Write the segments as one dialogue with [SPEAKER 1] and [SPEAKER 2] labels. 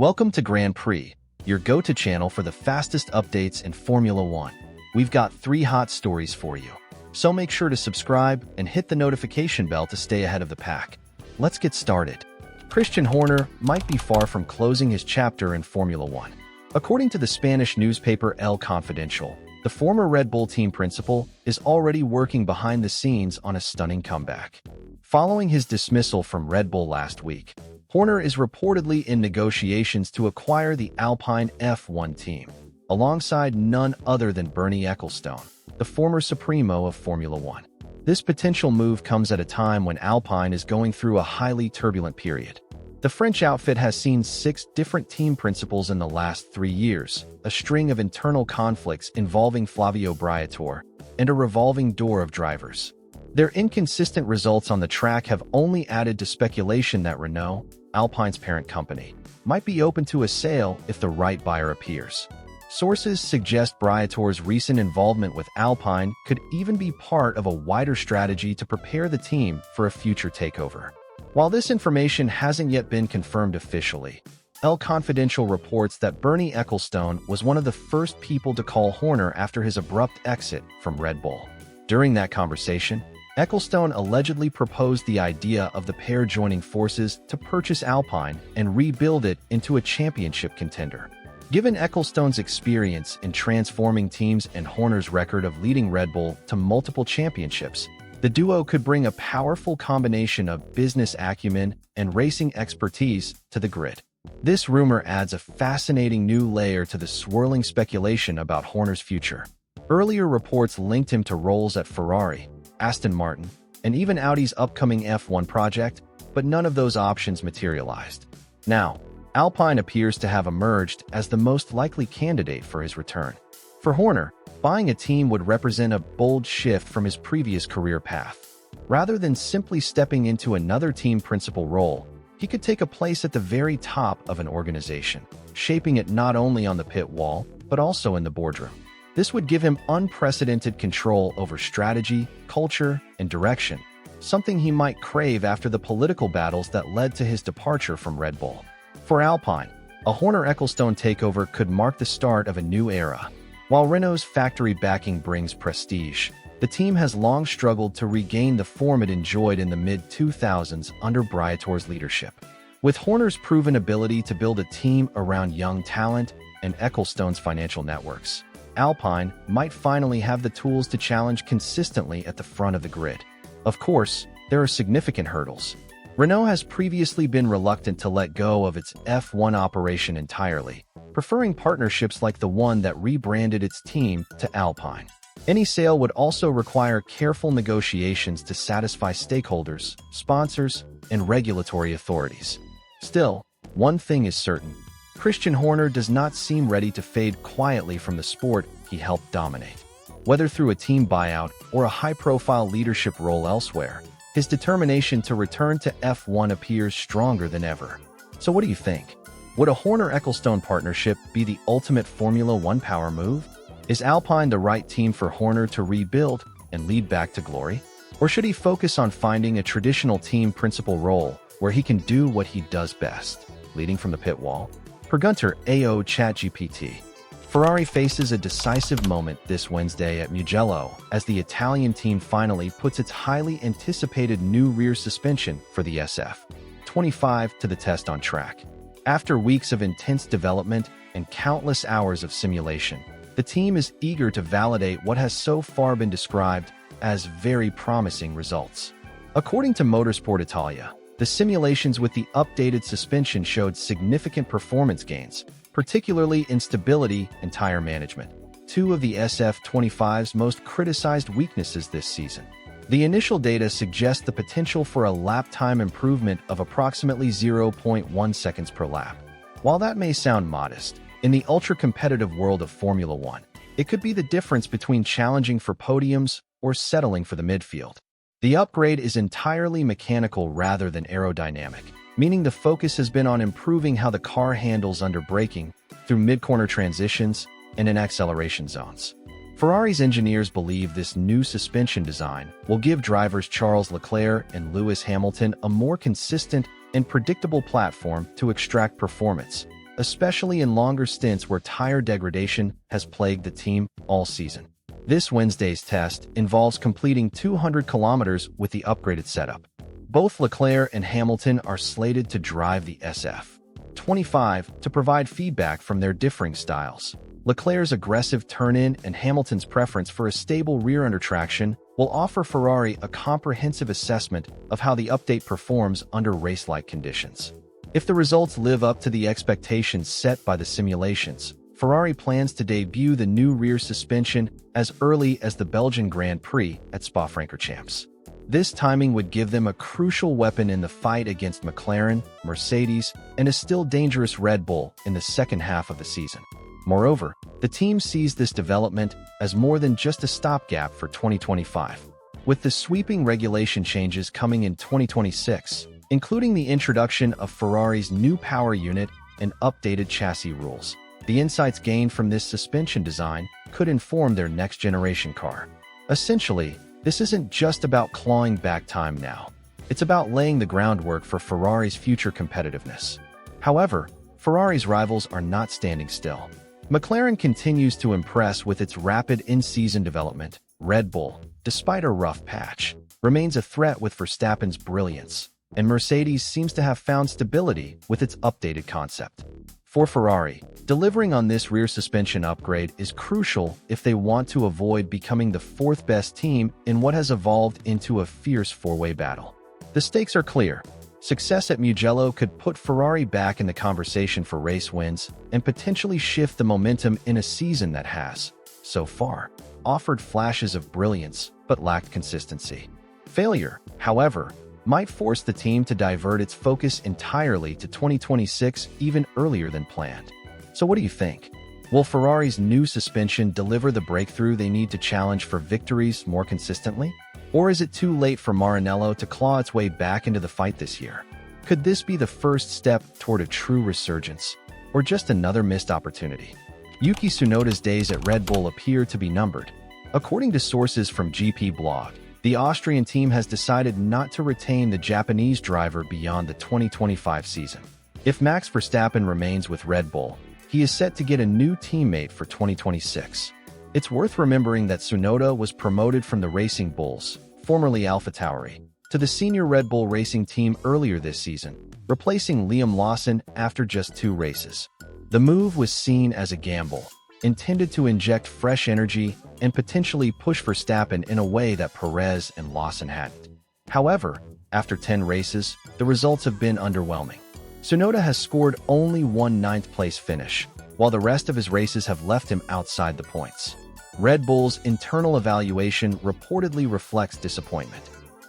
[SPEAKER 1] Welcome to Grand Prix, your go-to channel for the fastest updates in Formula One. We've got 3 hot stories for you, so make sure to subscribe and hit the notification bell to stay ahead of the pack. Let's get started. Christian Horner might be far from closing his chapter in Formula One. According to the Spanish newspaper El Confidencial, the former Red Bull team principal is already working behind the scenes on a stunning comeback. Following his dismissal from Red Bull last week, Horner is reportedly in negotiations to acquire the Alpine F1 team, alongside none other than Bernie Ecclestone, the former Supremo of Formula One. This potential move comes at a time when Alpine is going through a highly turbulent period. The French outfit has seen 6 different team principals in the last 3 years, a string of internal conflicts involving Flavio Briatore, and a revolving door of drivers. Their inconsistent results on the track have only added to speculation that Renault, Alpine's parent company, might be open to a sale if the right buyer appears. Sources suggest Briatore's recent involvement with Alpine could even be part of a wider strategy to prepare the team for a future takeover. While this information hasn't yet been confirmed officially, El Confidencial reports that Bernie Ecclestone was one of the first people to call Horner after his abrupt exit from Red Bull. During that conversation, Ecclestone allegedly proposed the idea of the pair joining forces to purchase Alpine and rebuild it into a championship contender. Given Ecclestone's experience in transforming teams and Horner's record of leading Red Bull to multiple championships, the duo could bring a powerful combination of business acumen and racing expertise to the grid. This rumor adds a fascinating new layer to the swirling speculation about Horner's future. Earlier reports linked him to roles at Ferrari, Aston Martin, and even Audi's upcoming F1 project, but none of those options materialized. Now, Alpine appears to have emerged as the most likely candidate for his return. For Horner, buying a team would represent a bold shift from his previous career path. Rather than simply stepping into another team principal role, he could take a place at the very top of an organization, shaping it not only on the pit wall, but also in the boardroom. This would give him unprecedented control over strategy, culture, and direction, something he might crave after the political battles that led to his departure from Red Bull. For Alpine, a Horner-Ecclestone takeover could mark the start of a new era. While Renault's factory backing brings prestige, the team has long struggled to regain the form it enjoyed in the mid-2000s under Briatore's leadership. With Horner's proven ability to build a team around young talent and Ecclestone's financial networks, Alpine might finally have the tools to challenge consistently at the front of the grid. Of course, there are significant hurdles. Renault has previously been reluctant to let go of its F1 operation entirely, preferring partnerships like the one that rebranded its team to Alpine. Any sale would also require careful negotiations to satisfy stakeholders, sponsors, and regulatory authorities. Still, one thing is certain. Christian Horner does not seem ready to fade quietly from the sport he helped dominate. Whether through a team buyout or a high-profile leadership role elsewhere, his determination to return to F1 appears stronger than ever. So what do you think? Would a Horner-Ecclestone partnership be the ultimate Formula One power move? Is Alpine the right team for Horner to rebuild and lead back to glory? Or should he focus on finding a traditional team principal role where he can do what he does best, leading from the pit wall? Per Gunter AO ChatGPT, Ferrari faces a decisive moment this Wednesday at Mugello as the Italian team finally puts its highly anticipated new rear suspension for the SF25 to the test on track. After weeks of intense development and countless hours of simulation, the team is eager to validate what has so far been described as very promising results. According to Motorsport Italia, the simulations with the updated suspension showed significant performance gains, particularly in stability and tire management, 2 of the SF25's most criticized weaknesses this season. The initial data suggest the potential for a lap time improvement of approximately 0.1 seconds per lap. While that may sound modest, in the ultra-competitive world of Formula One, it could be the difference between challenging for podiums or settling for the midfield. The upgrade is entirely mechanical rather than aerodynamic, meaning the focus has been on improving how the car handles under braking, through mid-corner transitions, and in acceleration zones. Ferrari's engineers believe this new suspension design will give drivers Charles Leclerc and Lewis Hamilton a more consistent and predictable platform to extract performance, especially in longer stints where tire degradation has plagued the team all season. This Wednesday's test involves completing 200 kilometers with the upgraded setup. Both Leclerc and Hamilton are slated to drive the SF25 to provide feedback from their differing styles. Leclerc's aggressive turn-in and Hamilton's preference for a stable rear-under traction will offer Ferrari a comprehensive assessment of how the update performs under race-like conditions. If the results live up to the expectations set by the simulations, Ferrari plans to debut the new rear suspension as early as the Belgian Grand Prix at Spa-Francorchamps. This timing would give them a crucial weapon in the fight against McLaren, Mercedes, and a still dangerous Red Bull in the second half of the season. Moreover, the team sees this development as more than just a stopgap for 2025. With the sweeping regulation changes coming in 2026, including the introduction of Ferrari's new power unit and updated chassis rules, the insights gained from this suspension design could inform their next-generation car. Essentially, this isn't just about clawing back time now. It's about laying the groundwork for Ferrari's future competitiveness. However, Ferrari's rivals are not standing still. McLaren continues to impress with its rapid in-season development. Red Bull, despite a rough patch, remains a threat with Verstappen's brilliance, and Mercedes seems to have found stability with its updated concept. For Ferrari, delivering on this rear suspension upgrade is crucial if they want to avoid becoming the fourth-best team in what has evolved into a fierce four-way battle. The stakes are clear. Success at Mugello could put Ferrari back in the conversation for race wins and potentially shift the momentum in a season that has, so far, offered flashes of brilliance but lacked consistency. Failure, however, might force the team to divert its focus entirely to 2026 even earlier than planned. So what do you think? Will Ferrari's new suspension deliver the breakthrough they need to challenge for victories more consistently? Or is it too late for Maranello to claw its way back into the fight this year? Could this be the first step toward a true resurgence, or just another missed opportunity? Yuki Tsunoda's days at Red Bull appear to be numbered. According to sources from GP Blog, the Austrian team has decided not to retain the Japanese driver beyond the 2025 season. If Max Verstappen remains with Red Bull, he is set to get a new teammate for 2026. It's worth remembering that Tsunoda was promoted from the Racing Bulls, formerly AlphaTauri, to the senior Red Bull racing team earlier this season, replacing Liam Lawson after just 2 races. The move was seen as a gamble, intended to inject fresh energy and potentially push Verstappen in a way that Perez and Lawson hadn't. However, after 10 races, the results have been underwhelming. Tsunoda has scored only one 9th-place finish, while the rest of his races have left him outside the points. Red Bull's internal evaluation reportedly reflects disappointment.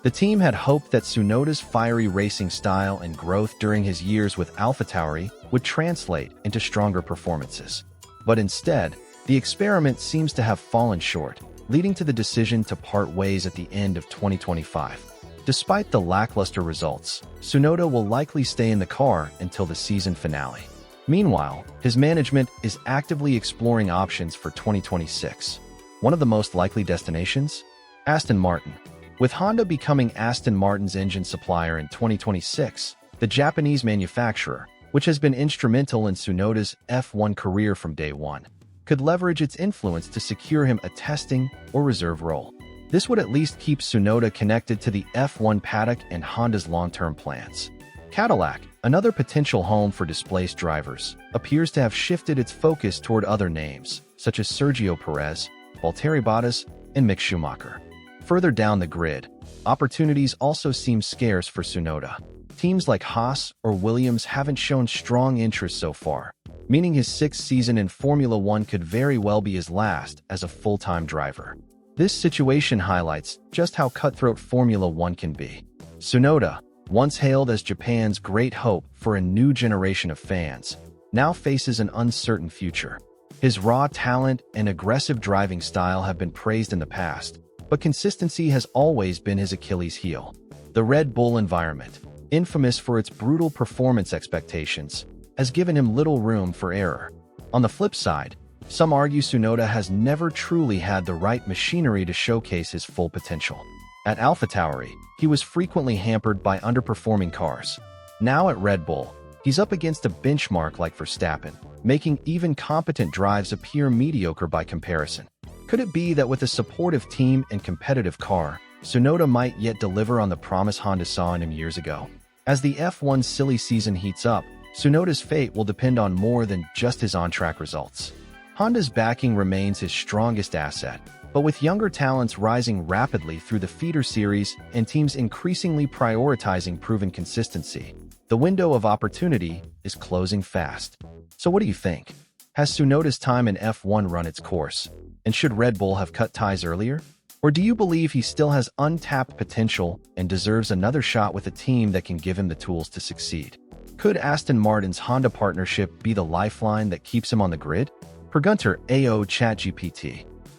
[SPEAKER 1] The team had hoped that Tsunoda's fiery racing style and growth during his years with AlphaTauri would translate into stronger performances. But instead, the experiment seems to have fallen short, leading to the decision to part ways at the end of 2025. Despite the lackluster results, Tsunoda will likely stay in the car until the season finale. Meanwhile, his management is actively exploring options for 2026. One of the most likely destinations? Aston Martin. With Honda becoming Aston Martin's engine supplier in 2026, the Japanese manufacturer, which has been instrumental in Tsunoda's F1 career from day one, could leverage its influence to secure him a testing or reserve role. This would at least keep Tsunoda connected to the F1 paddock and Honda's long-term plans. Cadillac, another potential home for displaced drivers, appears to have shifted its focus toward other names, such as Sergio Perez, Valtteri Bottas, and Mick Schumacher. Further down the grid, opportunities also seem scarce for Tsunoda. Teams like Haas or Williams haven't shown strong interest so far, meaning his 6th season in Formula One could very well be his last as a full-time driver. This situation highlights just how cutthroat Formula One can be. Tsunoda, once hailed as Japan's great hope for a new generation of fans, now faces an uncertain future. His raw talent and aggressive driving style have been praised in the past, but consistency has always been his Achilles heel. The Red Bull environment, infamous for its brutal performance expectations, has given him little room for error. On the flip side, some argue Tsunoda has never truly had the right machinery to showcase his full potential. At AlphaTauri, he was frequently hampered by underperforming cars. Now at Red Bull, He's up against a benchmark like Verstappen, making even competent drives appear mediocre by comparison. Could it be that with a supportive team and competitive car, Tsunoda might yet deliver on the promise Honda saw in him years ago? As the F1 silly season heats up, Tsunoda's fate will depend on more than just his on-track results. Honda's backing remains his strongest asset, but with younger talents rising rapidly through the feeder series and teams increasingly prioritizing proven consistency, the window of opportunity is closing fast. So what do you think? Has Tsunoda's time in F1 run its course? And should Red Bull have cut ties earlier? Or do you believe he still has untapped potential and deserves another shot with a team that can give him the tools to succeed? Could Aston Martin's Honda partnership be the lifeline that keeps him on the grid? Per Gunter AO ChatGPT.